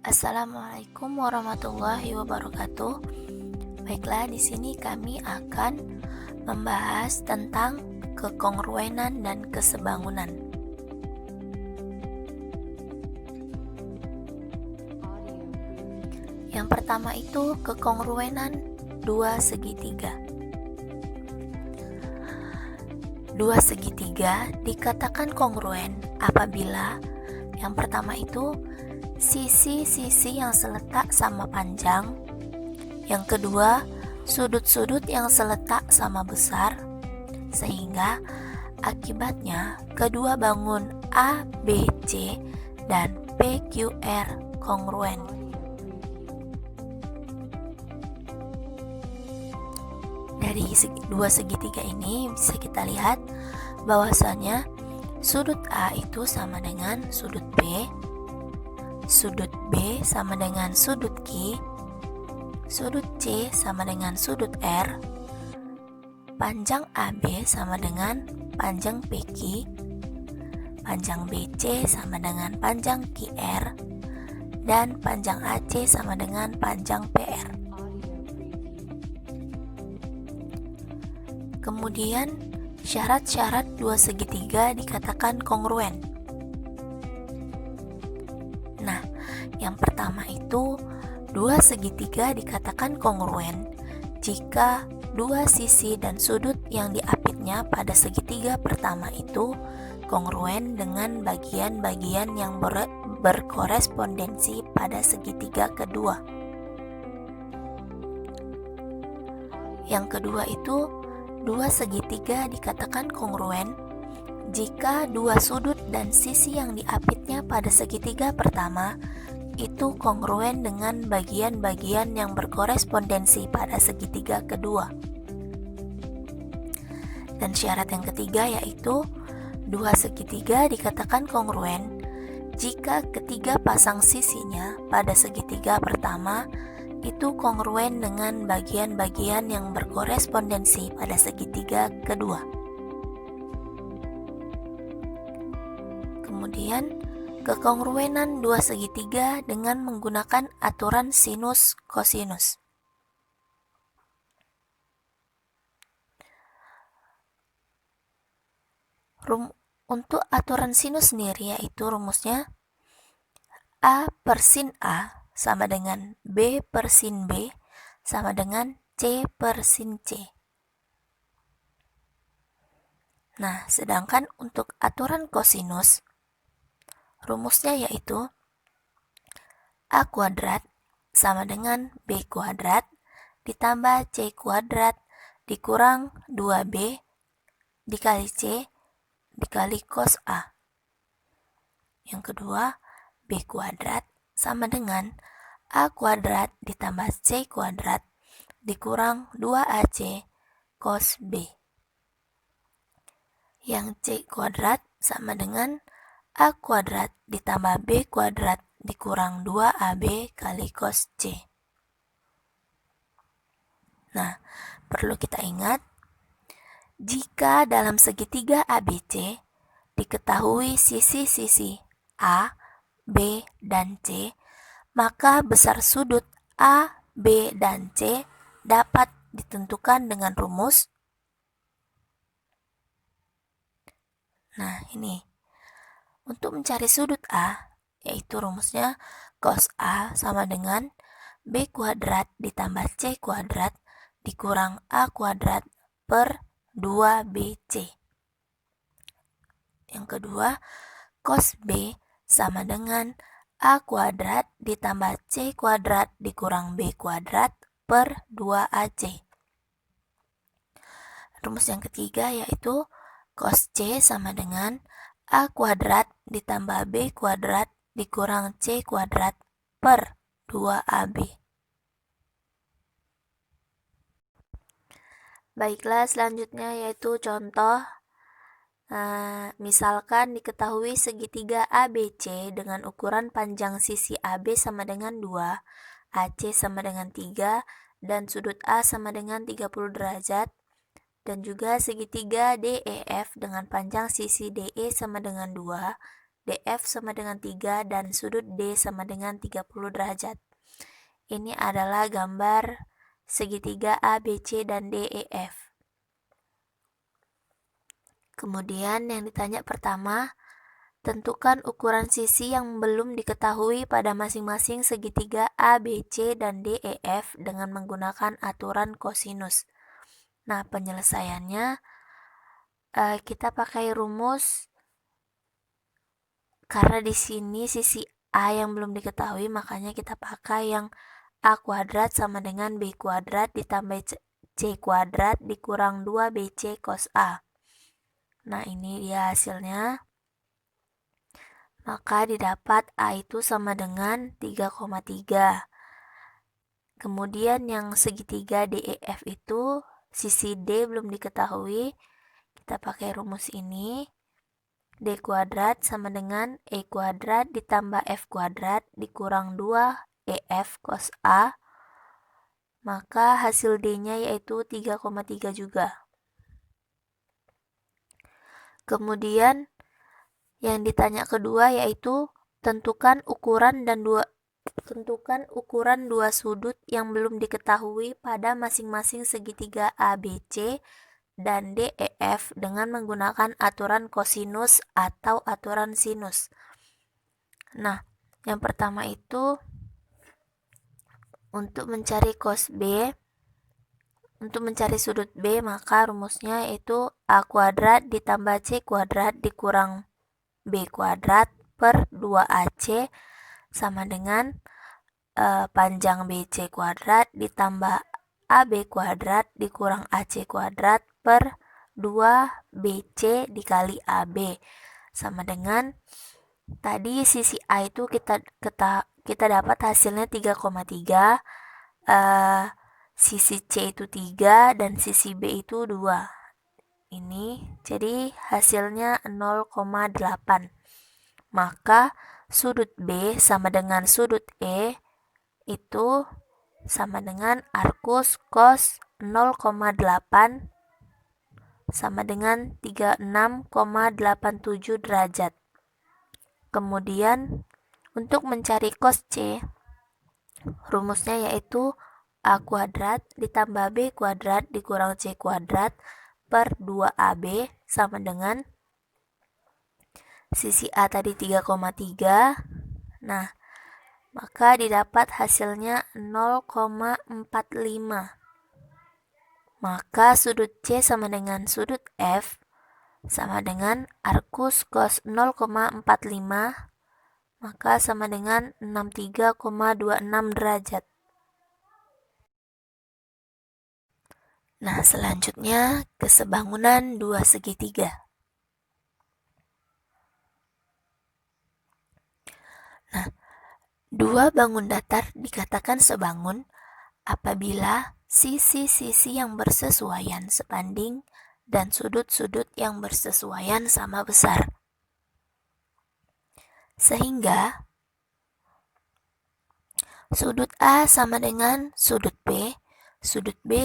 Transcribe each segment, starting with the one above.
Assalamualaikum warahmatullahi wabarakatuh. Baiklah, di sini kami akan membahas tentang kekongruenan dan kesebangunan. Yang pertama itu kekongruenan dua segitiga. Dua segitiga dikatakan kongruen apabila yang pertama itu sisi-sisi yang seletak sama panjang, yang kedua sudut-sudut yang seletak sama besar, sehingga akibatnya kedua bangun ABC dan PQR kongruen. Dari dua segitiga ini bisa kita lihat bahwasanya sudut A itu sama dengan sudut B sama dengan sudut Q, sudut C sama dengan sudut R, panjang AB sama dengan panjang PQ, panjang BC sama dengan panjang QR, dan panjang AC sama dengan panjang PR. Kemudian, syarat-syarat dua segitiga dikatakan kongruen. Nah, yang pertama itu dua segitiga dikatakan kongruen jika dua sisi dan sudut yang diapitnya pada segitiga pertama itu kongruen dengan bagian-bagian yang berkorespondensi pada segitiga kedua. Yang kedua itu dua segitiga dikatakan kongruen jika dua sudut dan sisi yang diapitnya pada segitiga pertama itu kongruen dengan bagian-bagian yang berkorespondensi pada segitiga kedua. Dan syarat yang ketiga yaitu dua segitiga dikatakan kongruen jika ketiga pasang sisinya pada segitiga pertama itu kongruen dengan bagian-bagian yang berkorespondensi pada segitiga kedua. Kemudian, kekongruenan dua segitiga dengan menggunakan aturan sinus kosinus. Untuk aturan sinus sendiri yaitu rumusnya A per sin A sama dengan B per sin B sama dengan C per sin C. Nah, sedangkan untuk aturan kosinus, rumusnya yaitu A kuadrat sama dengan B kuadrat ditambah C kuadrat dikurang 2B dikali C dikali cos A. Yang kedua, B kuadrat sama dengan A kuadrat ditambah C kuadrat dikurang 2AC cos B. Yang C kuadrat sama dengan A kuadrat ditambah B kuadrat dikurang 2AB kali cos C. Nah, perlu kita ingat, jika dalam segitiga ABC diketahui sisi-sisi A, B, dan C, maka besar sudut A, B, dan C dapat ditentukan dengan rumus. Nah, ini. Untuk mencari sudut A, yaitu rumusnya cos A sama dengan B kuadrat ditambah C kuadrat dikurang A kuadrat per 2BC. Yang kedua, cos B sama dengan A kuadrat ditambah C kuadrat dikurang B kuadrat per 2AC. Rumus yang ketiga yaitu cos C sama dengan A kuadrat ditambah B kuadrat dikurang C kuadrat per 2AB. Baiklah, selanjutnya yaitu contoh. Misalkan diketahui segitiga ABC dengan ukuran panjang sisi AB sama dengan 2, AC sama dengan 3, dan sudut A sama dengan 30 derajat, dan juga segitiga DEF dengan panjang sisi DE sama dengan 2, DF sama dengan 3 dan sudut D sama dengan 30 derajat. Ini adalah gambar segitiga ABC dan DEF. Kemudian yang ditanya pertama, tentukan ukuran sisi yang belum diketahui pada masing-masing segitiga ABC dan DEF dengan menggunakan aturan kosinus. Nah, penyelesaiannya kita pakai rumus. Karena di sini sisi A yang belum diketahui, makanya kita pakai yang A kuadrat sama dengan B kuadrat ditambah C kuadrat dikurang 2BC cos A. Nah, ini dia hasilnya. Maka didapat A itu sama dengan 3,3. Kemudian yang segitiga DEF itu sisi D belum diketahui, kita pakai rumus ini. D kuadrat sama dengan E kuadrat ditambah F kuadrat dikurang 2 EF cos A. Maka hasil D-nya yaitu 3,3 juga. Kemudian yang ditanya kedua yaitu tentukan ukuran dua sudut yang belum diketahui pada masing-masing segitiga ABC dan DEF dengan menggunakan aturan kosinus atau aturan sinus. Nah, yang pertama itu untuk mencari cos B, untuk mencari sudut B, maka rumusnya yaitu A kuadrat ditambah C kuadrat dikurang B kuadrat per 2AC sama dengan panjang BC kuadrat ditambah AB kuadrat dikurang AC kuadrat per 2BC dikali AB sama dengan tadi sisi A itu kita dapat hasilnya 3,3, sisi C itu 3 dan sisi B itu 2. Ini jadi hasilnya 0,8. Maka sudut B sama dengan sudut E itu sama dengan arcus cos 0,8 sama dengan 36,87 derajat. Kemudian untuk mencari cos C, rumusnya yaitu A kuadrat ditambah B kuadrat dikurang C kuadrat per 2AB sama dengan sisi A tadi 3,3. Nah, maka didapat hasilnya 0,45. Maka sudut C sama dengan sudut F sama dengan arcus cos 0,45, maka sama dengan 63,26 derajat. Nah, selanjutnya kesebangunan dua segitiga. Nah, dua bangun datar dikatakan sebangun apabila sisi-sisi yang bersesuaian sebanding dan sudut-sudut yang bersesuaian sama besar. Sehingga sudut A sama dengan sudut B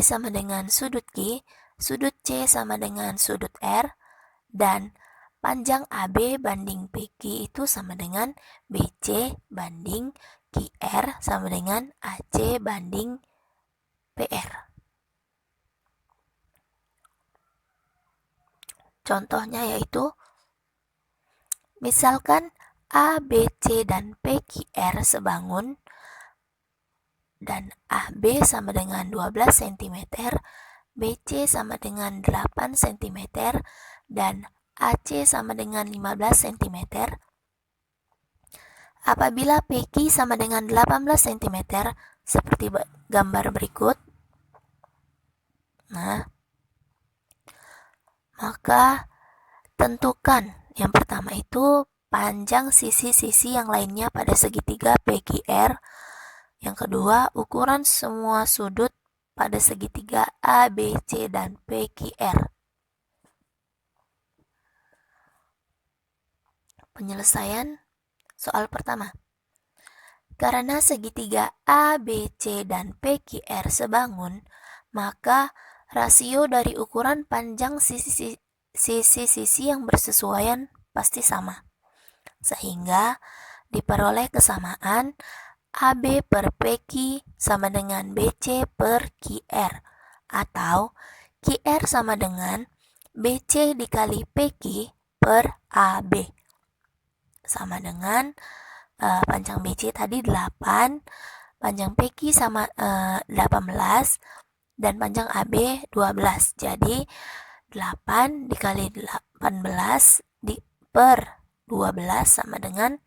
sama dengan sudut G, sudut C sama dengan sudut R, dan panjang AB banding PQ itu sama dengan BC banding QR sama dengan AC banding PR. Contohnya yaitu, misalkan A, B, C, dan PQR sebangun, dan AB sama dengan 12 cm, BC sama dengan 8 cm, dan AC sama dengan 15 cm. Apabila PQ sama dengan 18 cm, seperti gambar berikut, nah, maka tentukan yang pertama itu panjang sisi-sisi yang lainnya pada segitiga PQR. Yang kedua, ukuran semua sudut pada segitiga A, B, C, dan PQR. Penyelesaian soal pertama. Karena segitiga A, B, C, dan PQR sebangun, maka rasio dari ukuran panjang sisi-sisi yang bersesuaian pasti sama. Sehingga diperoleh kesamaan AB per PQ sama dengan BC per QR, atau QR sama dengan BC dikali PQ per AB, sama dengan panjang BC tadi 8, panjang PQ sama 18, dan panjang AB 12. Jadi 8 dikali 18 per 12 sama dengan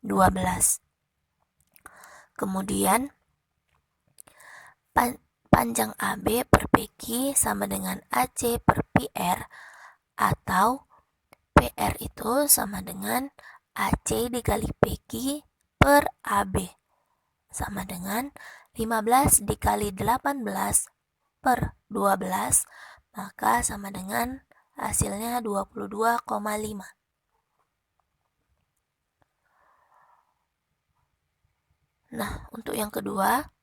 12. Kemudian panjang AB per PQ sama dengan AC per PR, atau PR itu sama dengan AC dikali PQ per AB, sama dengan 15 dikali 18 per 12, maka sama dengan hasilnya 22,5. Nah, untuk yang kedua,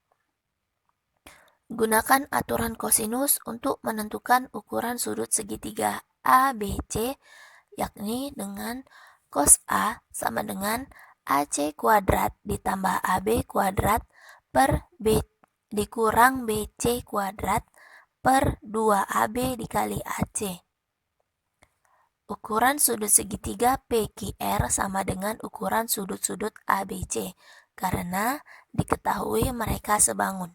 gunakan aturan kosinus untuk menentukan ukuran sudut segitiga ABC, yakni dengan cos A sama dengan AC kuadrat ditambah AB kuadrat per B dikurang BC kuadrat per 2AB dikali AC. Ukuran sudut segitiga PQR sama dengan ukuran sudut-sudut ABC, karena diketahui mereka sebangun.